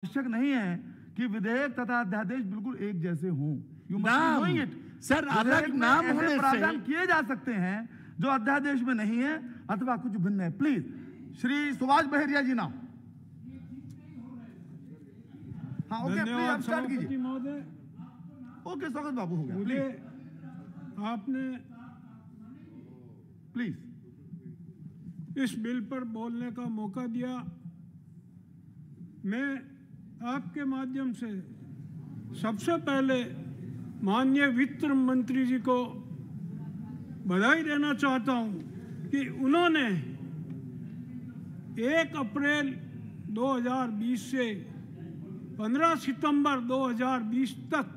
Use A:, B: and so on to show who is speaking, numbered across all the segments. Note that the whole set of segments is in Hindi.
A: आवश्यक नहीं है कि विधेयक तथा अध्यादेश बिल्कुल एक जैसे हों।
B: सर, अलग नाम होने से
A: प्रावधान किए जा सकते हैं जो अध्यादेश में नहीं है अथवा कुछ भिन्न है। प्लीज श्री सुभाष बहेरिया जी नाम। हाँ, ओके, प्लीज आप स्टार्ट कीजिए। ओके, स्वागत बाबू हो गया।
C: मुझे आपने
A: प्लीज
C: इस बिल पर बोलने का मौका दिया। मैं आपके माध्यम से सबसे पहले माननीय वित्त मंत्री जी को बधाई देना चाहता हूं कि उन्होंने 1 अप्रैल 2020 से 15 सितंबर 2020 तक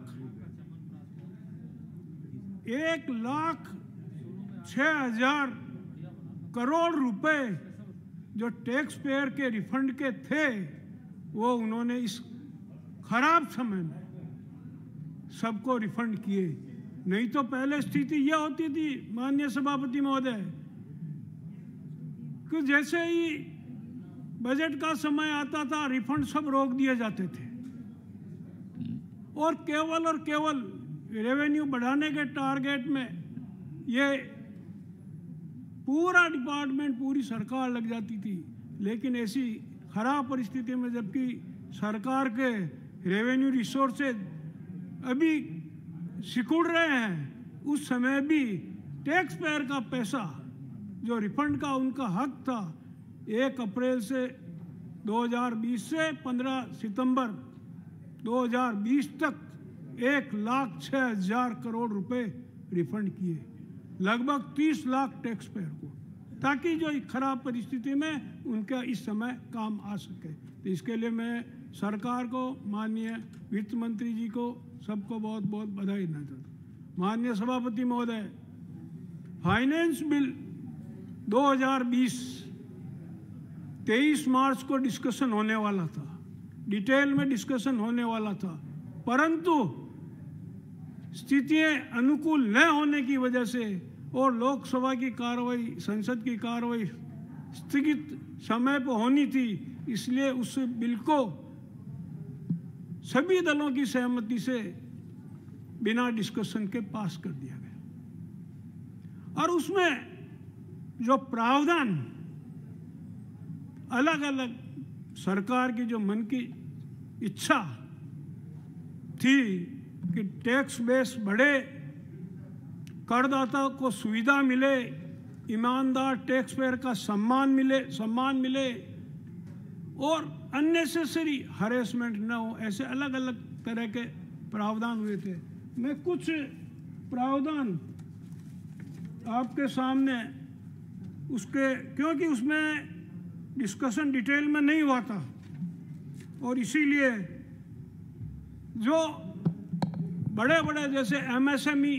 C: 1,06,000 करोड़ रुपए जो टैक्स पेयर के रिफंड के थे वो उन्होंने इस खराब समय में सबको रिफंड किए। नहीं तो पहले स्थिति यह होती थी माननीय सभापति महोदय कि जैसे ही बजट का समय आता था रिफंड सब रोक दिए जाते थे और केवल रेवेन्यू बढ़ाने के टारगेट में ये पूरा डिपार्टमेंट, पूरी सरकार लग जाती थी। लेकिन ऐसी खराब परिस्थिति में जबकि सरकार के रेवेन्यू रिसोर्सेज अभी सिकुड़ रहे हैं, उस समय भी टैक्स पेयर का पैसा जो रिफंड का उनका हक था 1 अप्रैल से 2020 से 15 सितंबर 2020 तक 1,06,000 करोड़ रुपए रिफंड किए, लगभग 30 लाख टैक्स पेयर को, ताकि जो खराब परिस्थिति में उनका इस समय काम आ सके। तो इसके लिए मैं सरकार को, माननीय वित्त मंत्री जी को, सबको बहुत बहुत बधाई देना चाहता हूँ। माननीय सभापति महोदय, फाइनेंस बिल 2020 23 मार्च को डिस्कशन होने वाला था, डिटेल में डिस्कशन होने वाला था, परंतु स्थितियां अनुकूल न होने की वजह से और लोकसभा की कार्रवाई, संसद की कार्रवाई स्थगित समय पर होनी थी, इसलिए उस बिल को सभी दलों की सहमति से बिना डिस्कशन के पास कर दिया गया। और उसमें जो प्रावधान अलग अलग सरकार की जो मन की इच्छा थी कि टैक्स बेस बढ़े, करदाता को सुविधा मिले, ईमानदार टैक्स पेयर का सम्मान मिले और अननेसेसरी हरेसमेंट न हो, ऐसे अलग अलग तरह के प्रावधान हुए थे। मैं कुछ प्रावधान आपके सामने उसके, क्योंकि उसमें डिस्कशन डिटेल में नहीं हुआ था और इसीलिए जो बड़े जैसे एमएसएमई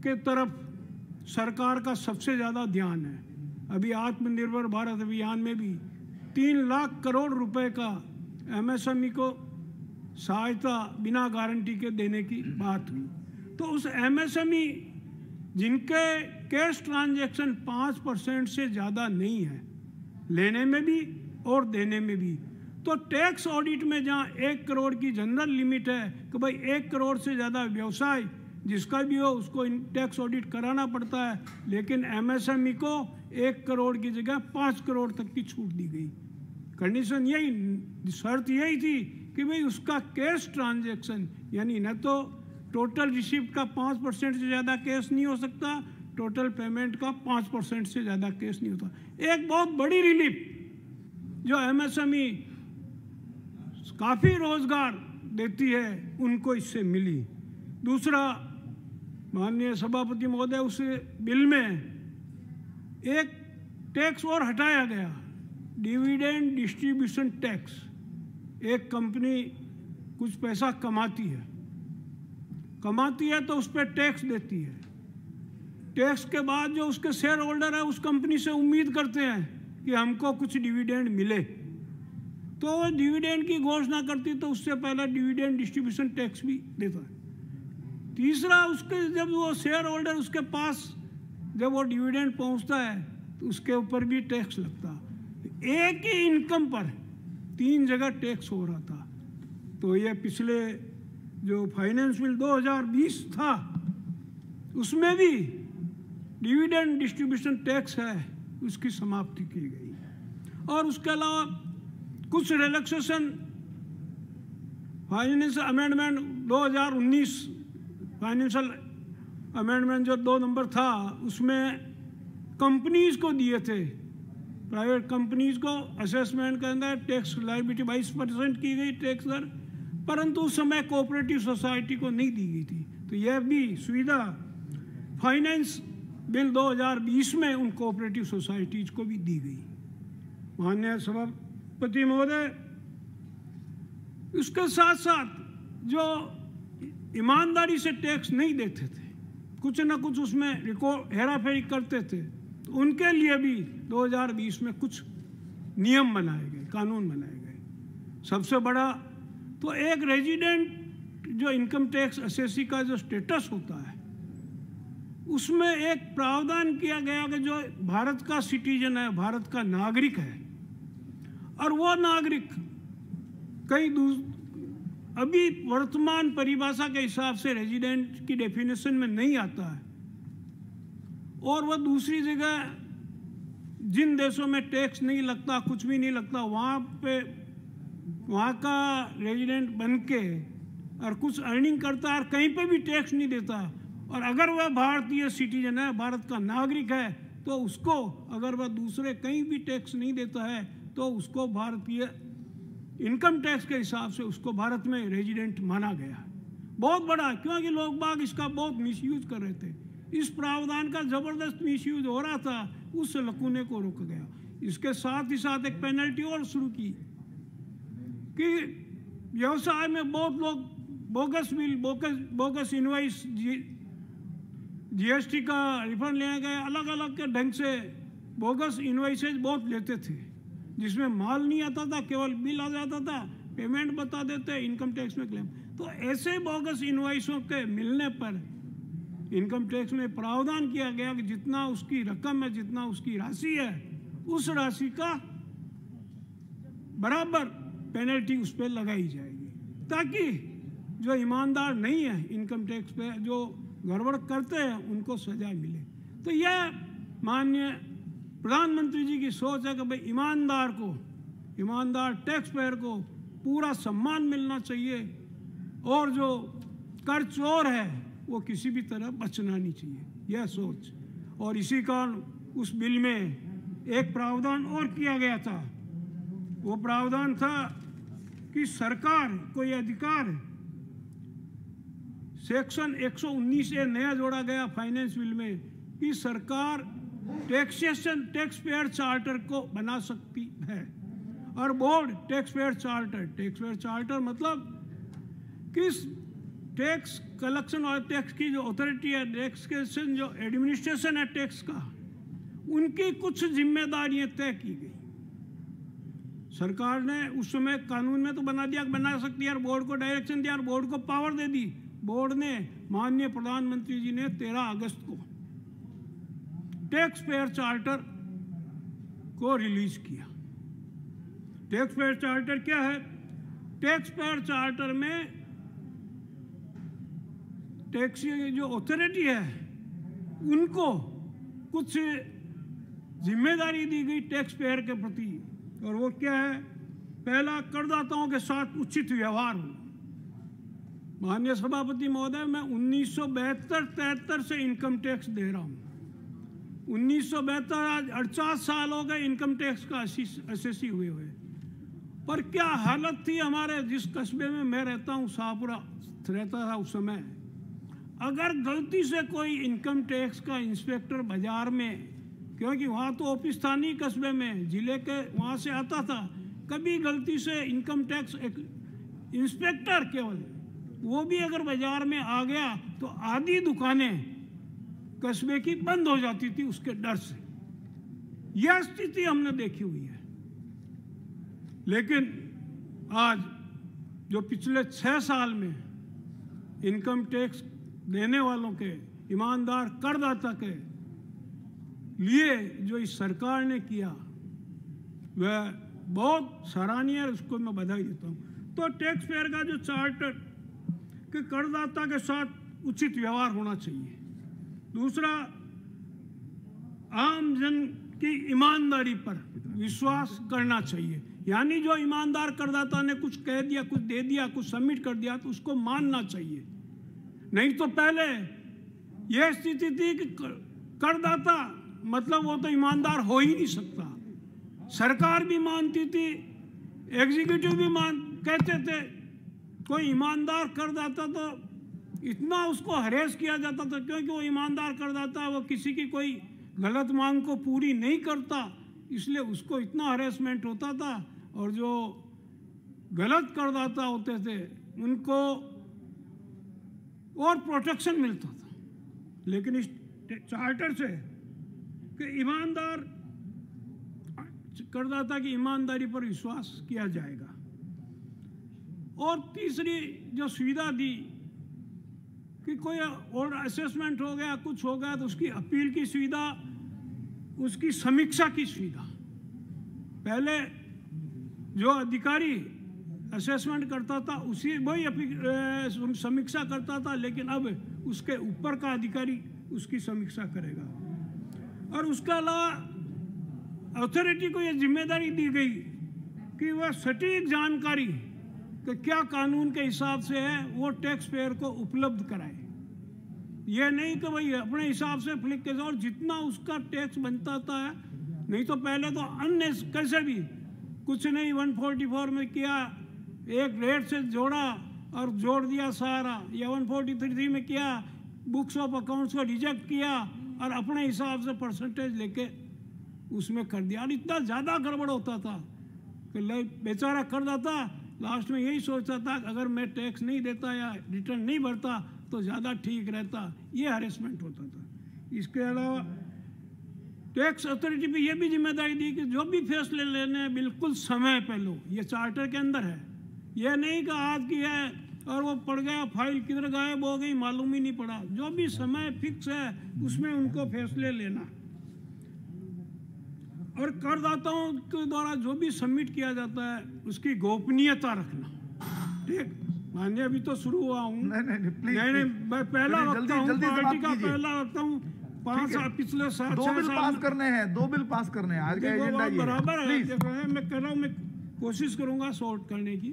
C: के तरफ सरकार का सबसे ज़्यादा ध्यान है। अभी आत्मनिर्भर भारत अभियान में भी 3 लाख करोड़ रुपए का एमएसएमई को सहायता बिना गारंटी के देने की बात हुई। तो उस एमएसएमई जिनके कैश ट्रांजैक्शन 5% से ज़्यादा नहीं है, लेने में भी और देने में भी, तो टैक्स ऑडिट में जहाँ 1 करोड़ की जनरल लिमिट है कि भाई 1 करोड़ से ज़्यादा व्यवसाय जिसका भी हो उसको टैक्स ऑडिट कराना पड़ता है, लेकिन एमएसएमई को 1 करोड़ की जगह 5 करोड़ तक की छूट दी गई। कंडीशन यही, शर्त यही थी कि भाई उसका कैश ट्रांजैक्शन यानी न तो टोटल रिसिप्ट का 5% से ज़्यादा कैश नहीं हो सकता, टोटल पेमेंट का 5% से ज़्यादा कैश नहीं होता। एक बहुत बड़ी रिलीफ जो एमएसएमई काफ़ी रोजगार देती है उनको इससे मिली। दूसरा, माननीय सभापति महोदय, उस बिल में एक टैक्स और हटाया गया, डिविडेंड डिस्ट्रीब्यूशन टैक्स। एक कंपनी कुछ पैसा कमाती है तो उस पर टैक्स देती है। टैक्स के बाद जो उसके शेयर होल्डर है उस कंपनी से उम्मीद करते हैं कि हमको कुछ डिविडेंड मिले, तो वो डिविडेंड की घोषणा करती तो उससे पहले डिविडेंड डिस्ट्रीब्यूशन टैक्स भी देता है। तीसरा, उसके जब वो शेयर होल्डर उसके पास जब वो डिविडेंड पहुंचता है तो उसके ऊपर भी टैक्स लगता। एक ही इनकम पर 3 जगह टैक्स हो रहा था। तो ये पिछले जो फाइनेंस बिल 2020 था उसमें भी डिविडेंड डिस्ट्रीब्यूशन टैक्स है उसकी समाप्ति की गई, और उसके अलावा कुछ relaxation financial amendment 2019 financial amendment जो 2 नंबर था उसमें कंपनीज को दिए थे, प्राइवेट कंपनीज को असेसमेंट के अंदर टैक्स लायबिलिटी 22% की गई टैक्स दर, परंतु उस समय कोऑपरेटिव सोसाइटी को नहीं दी गई थी। तो यह भी सुविधा फाइनेंस बिल 2020 में उन कोऑपरेटिव सोसाइटीज को भी दी गई। माननीय सभापति महोदय, उसके साथ साथ जो ईमानदारी से टैक्स नहीं देते थे, कुछ ना कुछ उसमें रिकॉर्ड हेराफेरी करते थे, तो उनके लिए भी 2020 में कुछ नियम बनाए गए, कानून बनाए गए। सबसे बड़ा तो एक रेजिडेंट जो इनकम टैक्स असेसी का जो स्टेटस होता है उसमें एक प्रावधान किया गया कि जो भारत का सिटीजन है, भारत का नागरिक है, और वो नागरिक कई अभी वर्तमान परिभाषा के हिसाब से रेजिडेंट की डेफिनेशन में नहीं आता है, और वह दूसरी जगह जिन देशों में टैक्स नहीं लगता, कुछ भी नहीं लगता, वहाँ का रेजिडेंट बन के और कुछ अर्निंग करता है और कहीं पे भी टैक्स नहीं देता, और अगर वह भारतीय सिटीजन है, भारत का नागरिक है, तो उसको अगर वह दूसरे कहीं भी टैक्स नहीं देता है तो उसको भारतीय इनकम टैक्स के हिसाब से उसको भारत में रेजिडेंट माना गया। बहुत बड़ा, क्योंकि लोग बाग इसका बहुत मिसयूज कर रहे थे, इस प्रावधान का ज़बरदस्त मिसयूज हो रहा था, उस लकूने को रोका गया। इसके साथ ही साथ एक पेनल्टी और शुरू की कि व्यवसाय में बहुत लोग bogus bill, bogus invoice, GST का रिफंड लेने गए, अलग अलग के ढंग से बोगस इनवॉइसेज बहुत लेते थे, जिसमें माल नहीं आता था, केवल बिल आ जाता था, पेमेंट बता देते, इनकम टैक्स में क्लेम। तो ऐसे बोगस इनवॉइसों के मिलने पर इनकम टैक्स में प्रावधान किया गया कि जितना उसकी रकम है, जितना उसकी राशि है, उस राशि का बराबर पेनल्टी उस पर लगाई जाएगी, ताकि जो ईमानदार नहीं है इनकम टैक्स पे, जो गड़बड़ करते हैं, उनको सजा मिले। तो यह माननीय प्रधानमंत्री जी की सोच है कि भाई ईमानदार को, ईमानदार टैक्स पेयर को पूरा सम्मान मिलना चाहिए, और जो कर चोर है वो किसी भी तरह बचना नहीं चाहिए, यह सोच। और इसी कारण उस बिल में एक प्रावधान और किया गया था, वो प्रावधान था कि सरकार को यह अधिकार है, सेक्शन 119A नया जोड़ा गया फाइनेंस बिल में, कि सरकार टैक्सेशन टैक्स पेयर चार्टर को बना सकती है, और बोर्ड टैक्स पेयर चार्टर मतलब कि टैक्स कलेक्शन और टैक्स की जो अथॉरिटी है, टैक्सेशन जो एडमिनिस्ट्रेशन है टैक्स का, उनकी कुछ जिम्मेदारियां तय की गई। सरकार ने उस समय कानून में तो बना दिया, बना सकती है, और बोर्ड को डायरेक्शन दिया और बोर्ड को पावर दे दी। बोर्ड ने, माननीय प्रधानमंत्री जी ने 13 अगस्त को टैक्स पेयर चार्टर को रिलीज किया। टैक्स पेयर चार्टर क्या है? टैक्स पेयर चार्टर में टैक्स जो अथॉरिटी है उनको कुछ जिम्मेदारी दी गई टैक्स पेयर के प्रति, और वो क्या है? पहला, करदाताओं के साथ उचित व्यवहार हो। माननीय सभापति महोदय, मैं 1972-73 से इनकम टैक्स दे रहा हूँ। 1972, आज 48 साल हो गए इनकम टैक्स का असेसी हुए, पर क्या हालत थी हमारे जिस कस्बे में मैं रहता हूँ, शाहपुरा रहता था उस समय, अगर गलती से कोई इनकम टैक्स का इंस्पेक्टर बाजार में, क्योंकि वहाँ तो ऑफिस था नहीं कस्बे में, जिले के वहाँ से आता था, कभी गलती से इनकम टैक्स इंस्पेक्टर केवल वो भी अगर बाजार में आ गया तो आधी दुकानें कस्बे की बंद हो जाती थी उसके डर से। यह स्थिति हमने देखी हुई है। लेकिन आज जो पिछले 6 साल में इनकम टैक्स देने वालों के, ईमानदार करदाता के लिए जो इस सरकार ने किया वह बहुत सराहनीय है, उसको मैं बधाई देता हूँ। तो टैक्स पेयर का जो चार्टर कि करदाता के साथ उचित व्यवहार होना चाहिए। दूसरा, आम जन की ईमानदारी पर विश्वास करना चाहिए, यानी जो ईमानदार करदाता ने कुछ कह दिया, कुछ दे दिया, कुछ सबमिट कर दिया तो उसको मानना चाहिए। नहीं तो पहले यह स्थिति थी कि करदाता मतलब वो तो ईमानदार हो ही नहीं सकता। सरकार भी मानती थी, एग्जीक्यूटिव भी कहते थे कोई ईमानदार करदाता तो इतना उसको हरेस किया जाता था, क्योंकि वो ईमानदार करदाता वो किसी की कोई गलत मांग को पूरी नहीं करता, इसलिए उसको इतना हरेसमेंट होता था। और जो गलत करदाता होते थे उनको और प्रोटेक्शन मिलता था। लेकिन इस चार्टर से कि ईमानदार करदाता की ईमानदारी पर विश्वास किया जाएगा। और तीसरी जो सुविधा दी कि कोई और असेसमेंट हो गया, कुछ हो गया तो उसकी अपील की सुविधा, उसकी समीक्षा की सुविधा। पहले जो अधिकारी असेसमेंट करता था उसी वही समीक्षा करता था, लेकिन अब उसके ऊपर का अधिकारी उसकी समीक्षा करेगा। और उसके अलावा अथॉरिटी को यह जिम्मेदारी दी गई कि वह सटीक जानकारी कि क्या कानून के हिसाब से है वो टैक्स पेयर को उपलब्ध कराए। यह नहीं कि भाई अपने हिसाब से फ्लिक के और जितना उसका टैक्स बनता था, नहीं तो पहले तो अन्य कैसे भी कुछ नहीं 144 में किया, एक रेट से जोड़ा और जोड़ दिया सारा, या 143 में किया, बुक्स ऑफ अकाउंट्स को रिजेक्ट किया और अपने हिसाब से परसेंटेज लेके उसमें कर दिया। और इतना ज़्यादा गड़बड़ होता था कि बेचारा करदाता लास्ट में यही सोचता था अगर मैं टैक्स नहीं देता या रिटर्न नहीं भरता तो ज़्यादा ठीक रहता। ये हरेसमेंट होता था। इसके अलावा टैक्स अथॉरिटी पे ये भी जिम्मेदारी दी कि जो भी फैसले लेने हैं बिल्कुल समय पे लो। ये चार्टर के अंदर है। ये नहीं कि आज की है और वो पड़ गया, फाइल किधर गायब हो गई मालूम ही नहीं पड़ा। जो भी समय फिक्स है उसमें उनको फैसले लेना। और करदाताओं के द्वारा जो भी सबमिट किया जाता है उसकी गोपनीयता रखना। ठीक, मानिए अभी तो शुरू हुआ हूँ। नहीं, मैं पहला वक्ता हूँ, पार्टी का पहला वक्ता हूँ। 5 साल पिछले 7
A: दो बिल पास करने हैं, 2 बिल पास करने हैं। आज का एजेंडा ये
C: बराबर है। मैं कह रहा हूँ, मैं कोशिश करूंगा सॉर्ट करने की,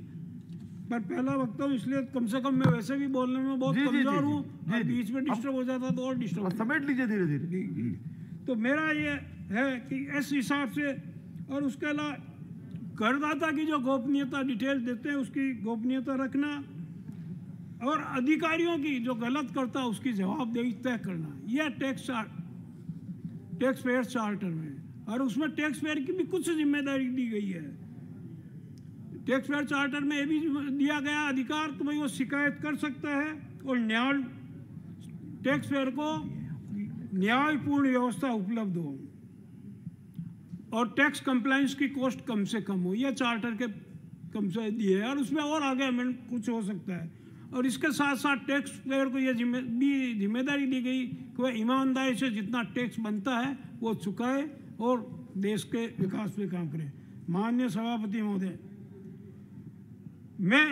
C: पर पहला वक्ता हूँ इसलिए कम से कम मैं वैसे भी बोलने में बहुत कमजोर हूँ। बीच में डिस्टर्ब हो जाता तो और डिस्टर्ब।
A: समेट लीजिए धीरे धीरे।
C: तो मेरा ये है कि इस हिसाब से, और उसके अलावा करदाता की जो गोपनीयता डिटेल देते हैं उसकी गोपनीयता रखना, और अधिकारियों की जो गलत करता है उसकी जवाबदेही तय करना। यह टैक्स पेयर चार्टर में, और उसमें टैक्स पेयर की भी कुछ जिम्मेदारी दी गई है। टैक्स पेयर चार्टर में यह भी दिया गया अधिकार तो भाई वो शिकायत कर सकता है और टैक्स पेयर को न्यायपूर्ण व्यवस्था उपलब्ध हो और टैक्स कंप्लायंस की कॉस्ट कम से कम हो। यह चार्टर के कम से दिए है, और उसमें और आगे अमेंड कुछ हो सकता है। और इसके साथ साथ टैक्स पेयर को यह जिम्मेदारी दी गई कि वह ईमानदारी से जितना टैक्स बनता है वो चुकाए और देश के विकास पे काम करे। माननीय सभापति महोदय, मैं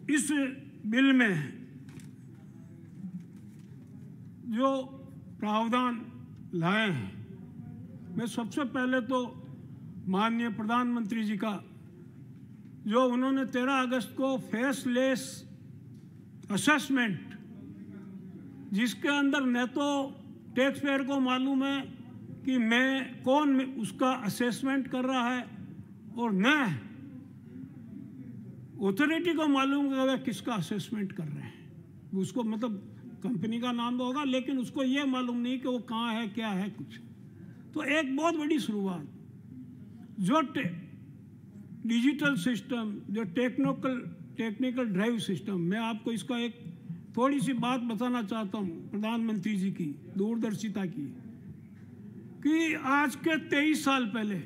C: इस बिल में जो प्रावधान लाए हैं, मैं सबसे पहले तो माननीय प्रधानमंत्री जी का जो उन्होंने 13 अगस्त को फेसलेस असेसमेंट, जिसके अंदर न तो टैक्स पेयर को मालूम है कि मैं कौन उसका असेसमेंट कर रहा है और न अथॉरिटी को मालूम है वे किसका असेसमेंट कर रहे हैं। उसको मतलब कंपनी का नाम तो होगा लेकिन उसको ये मालूम नहीं कि वो कहाँ है, क्या है कुछ। तो एक बहुत बड़ी शुरुआत जो डिजिटल सिस्टम, जो टेक्निकल ड्राइव सिस्टम, मैं आपको इसका एक थोड़ी सी बात बताना चाहता हूँ प्रधानमंत्री जी की दूरदर्शिता की, कि आज के 23 साल पहले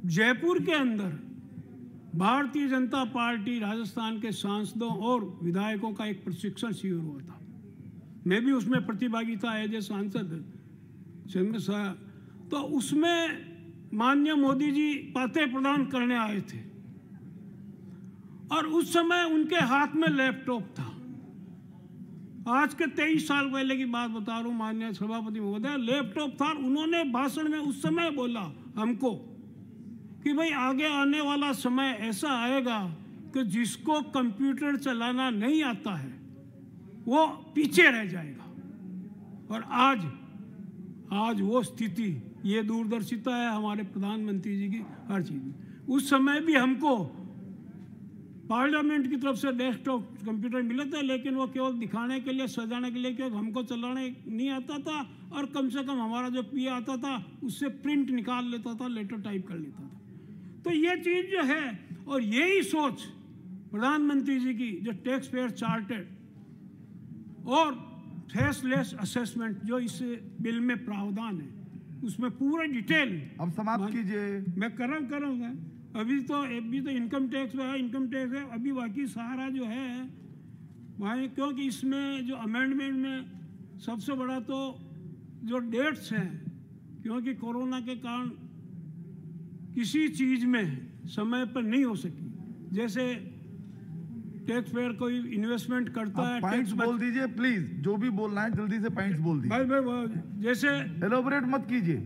C: जयपुर के अंदर भारतीय जनता पार्टी राजस्थान के सांसदों और विधायकों का एक प्रशिक्षण शिविर हुआ था। मैं भी उसमें प्रतिभागी था एज ए सांसद। तो उसमें माननीय मोदी जी बातें प्रदान करने आए थे और उस समय उनके हाथ में लैपटॉप था। आज के 23 साल पहले की बात बता रहा हूँ माननीय सभापति महोदय, लैपटॉप था। उन्होंने भाषण में उस समय बोला हमको कि भाई आगे आने वाला समय ऐसा आएगा कि जिसको कंप्यूटर चलाना नहीं आता है वो पीछे रह जाएगा। और आज वो स्थिति, ये दूरदर्शिता है हमारे प्रधानमंत्री जी की हर चीज में। उस समय भी हमको पार्लियामेंट की तरफ से डेस्कटॉप कंप्यूटर मिले थे, लेकिन वो केवल दिखाने के लिए, सजाने के लिए, क्योंकि हमको चलाने नहीं आता था। और कम से कम हमारा जो पीए आता था उससे प्रिंट निकाल लेता था, लेटर टाइप कर लेता था। तो ये चीज़ जो है, और यही सोच प्रधानमंत्री जी की, जो टैक्स पेयर चार्टेड और फेसलेस असेसमेंट जो इस बिल में प्रावधान है, उसमें पूरा डिटेल।
A: अब समाप्त कीजिए।
C: मैं करूँगा। अभी तो इनकम टैक्स है, अभी बाकी सारा जो है वहाँ, क्योंकि इसमें जो अमेंडमेंट में सबसे बड़ा तो जो डेट्स हैं, क्योंकि कोरोना के कारण किसी चीज़ में समय पर नहीं हो सकी। जैसे टैक्स पेयर कोई इन्वेस्टमेंट करता है,
A: पॉइंट्स बोल दीजिए प्लीज, जो भी बोलना है जल्दी से पॉइंट्स बोल दीजिए।
C: भाई जैसे
A: एलोबरेट मत कीजिए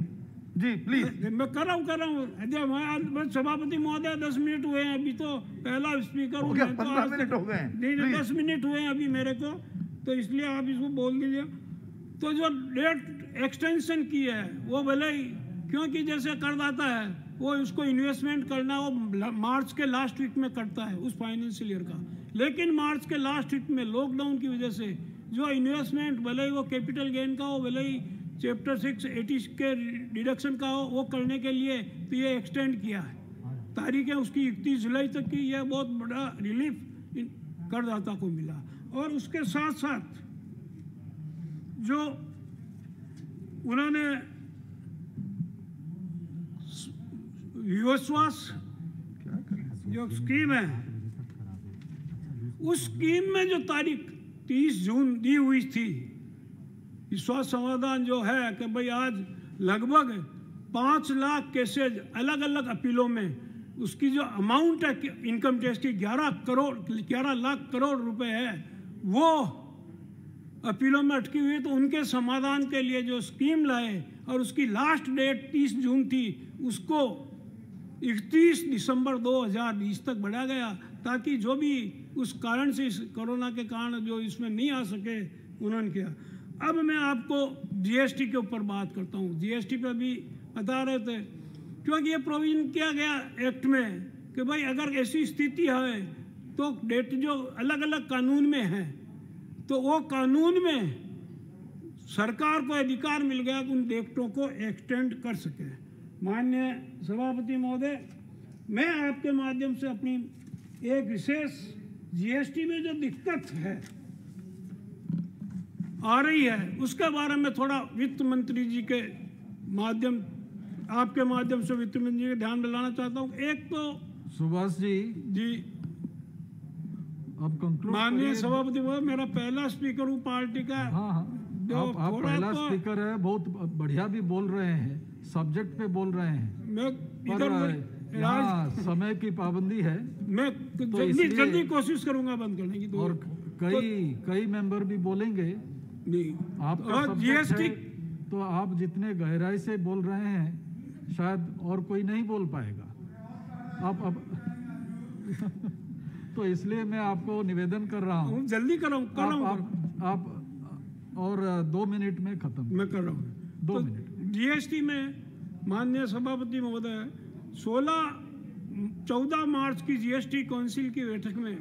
A: जी प्लीज। मैं
C: कर रहा हूँ। सभापति महोदय 10 मिनट हुए हैं, अभी तो पहला स्पीकर हूँ।
A: 15 मिनट हो गए।
C: नहीं 10 मिनट हुए हैं अभी मेरे को, तो इसलिए आप इसको बोल दीजिए। तो जो डेट एक्सटेंशन की है वो भले ही, क्योंकि जैसे करदाता है वो उसको इन्वेस्टमेंट करना वो मार्च के लास्ट वीक में करता है उस फाइनेंशियल ईयर का, लेकिन मार्च के लास्ट वीक में लॉकडाउन की वजह से जो इन्वेस्टमेंट, भले ही वो कैपिटल गेन का हो, भले ही चैप्टर 680 के डिडक्शन का हो, वो करने के लिए तो ये एक्सटेंड किया है। तारीख है उसकी 31 जुलाई तक की। यह बहुत बड़ा रिलीफ करदाता को मिला। और उसके साथ साथ जो उन्होंने विश्वास जो स्कीम है, उस स्कीम में जो तारीख 30 जून दी हुई थी, विश्वास समाधान जो है कि भाई आज लगभग 5 लाख केसेज अलग अलग अपीलों में, उसकी जो अमाउंट है इनकम टैक्स की 11 लाख करोड़ रुपए है, वो अपीलों में अटकी हुई। तो उनके समाधान के लिए जो स्कीम लाए और उसकी लास्ट डेट 30 जून थी, उसको 31 दिसंबर 2020 तक बढ़ा गया, ताकि जो भी उस कारण से, इस कोरोना के कारण जो इसमें नहीं आ सके, उन्होंने किया। अब मैं आपको जीएसटी के ऊपर बात करता हूँ। जीएसटी पे भी बता रहे थे, क्योंकि ये प्रोविजन किया गया एक्ट में कि भाई अगर ऐसी स्थिति है तो डेट जो अलग अलग कानून में है, तो वो कानून में सरकार को अधिकार मिल गया कि उन डेटों को एक्सटेंड कर सके। माननीय सभापति महोदय, मैं आपके माध्यम से अपनी एक विशेष जीएसटी में जो दिक्कत है आ रही है, उसके बारे में थोड़ा वित्त मंत्री जी के माध्यम, आपके माध्यम से वित्त मंत्री जी के ध्यान दिलाना चाहता हूँ। एक तो
B: सुभाष जी अब कंक्लूड
C: माननीय सभापति महोदय, मेरा पहला स्पीकर हूँ पार्टी का।
B: हाँ, आप पहला स्पीकर है, बहुत बढ़िया भी बोल रहे हैं, सब्जेक्ट पे बोल रहे हैं।
C: मैं
B: इधर समय की पाबंदी है,
C: मैं जल्दी कोशिश करूंगा बंद करने की।
B: और कई मेंबर भी बोलेंगे। आपका
C: जीएसटी,
B: तो आप जितने गहराई से बोल रहे हैं शायद और कोई नहीं बोल पाएगा। आप तो इसलिए मैं आपको निवेदन कर रहा हूँ,
C: जल्दी कर रहा हूँ।
B: आप और 2 मिनट में खत्म।
C: मैं कर रहा हूँ
B: 2 मिनट।
C: जीएसटी में माननीय सभापति महोदय, 14 मार्च की जीएसटी काउंसिल की बैठक में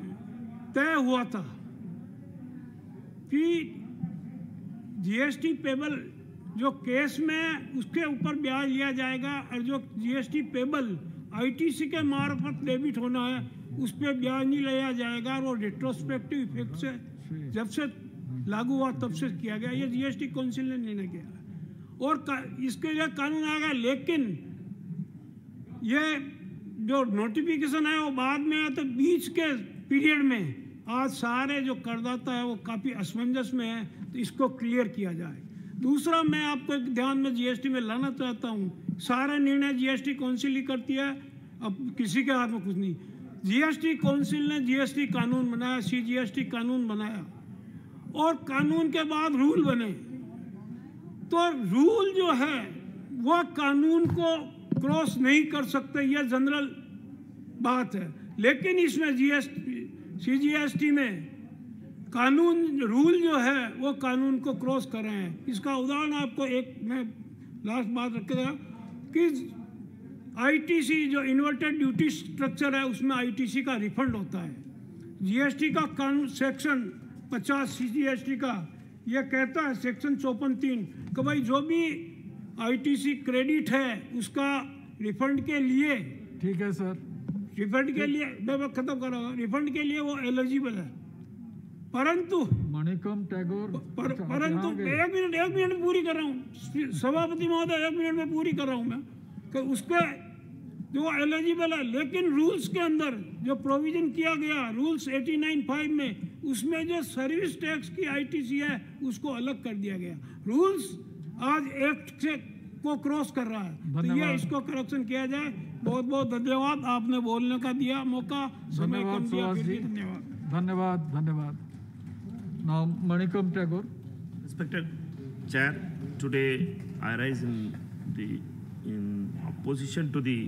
C: तय हुआ था कि जीएसटी पेबल जो केस में उसके ऊपर ब्याज लिया जाएगा, और जो जीएसटी पेबल आईटीसी के मार्फत डेबिट होना है उस पर ब्याज नहीं लिया जाएगा। और वो रेट्रोस्पेक्टिव इफेक्ट से जब से लागू हुआ तब से किया गया। ये जीएसटी काउंसिल ने निर्णय किया और इसके लिए कानून आ गया। लेकिन ये जो नोटिफिकेशन है वो बाद में है, तो बीच के पीरियड में आज सारे जो करदाता है वो काफ़ी असमंजस में है, तो इसको क्लियर किया जाए। दूसरा, मैं आपको एक ध्यान में जीएसटी में लाना चाहता हूँ, सारे निर्णय जीएसटी काउंसिल ही करती है, अब किसी के हाथ में कुछ नहीं। जीएसटी काउंसिल ने जीएसटी कानून बनाया, सीजीएसटी कानून बनाया और कानून के बाद रूल बने। तो रूल जो है वो कानून को क्रॉस नहीं कर सकते, यह जनरल बात है। लेकिन इसमें सीजीएसटी में कानून रूल जो है वो कानून को क्रॉस कर रहे हैं। इसका उदाहरण आपको एक मैं लास्ट बात रखेगा कि आईटीसी जो इन्वर्टेड ड्यूटी स्ट्रक्चर है उसमें आईटीसी का रिफंड होता है। जीएसटी का कानून सेक्शन 50 सीजीएसटी का यह कहता है सेक्शन 54(3) कि भाई जो भी आईटीसी क्रेडिट है उसका रिफंड के लिए,
B: ठीक है सर,
C: रिफंड के लिए मैं खत्म कर रहा हूँ, रिफंड के लिए वो एलिजिबल है। परंतु
B: मणिकम टैगोर,
C: परंतु एक मिनट में पूरी कर रहा हूँ सभापति महोदय, 1 मिनट में पूरी कर रहा हूँ मैं कि उसके जो एलिजिबल है। लेकिन रूल्स के अंदर जो प्रोविजन किया गया रूल्स 89(5) में, उसमें जो सर्विस टैक्स की आईटीसी है उसको अलग कर दिया गया। रूल्स आज एक्ट से को क्रॉस कर रहा है, तो ये इसको करेक्शन किया जाए। बहुत बहुत धन्यवाद, आपने बोलने का दिया मौका, समय कम दिया, फिर भी धन्यवाद।
B: धन्यवाद, धन्यवाद। Now Manikam Tagore.
D: Respected Chair, today I rise in opposition to the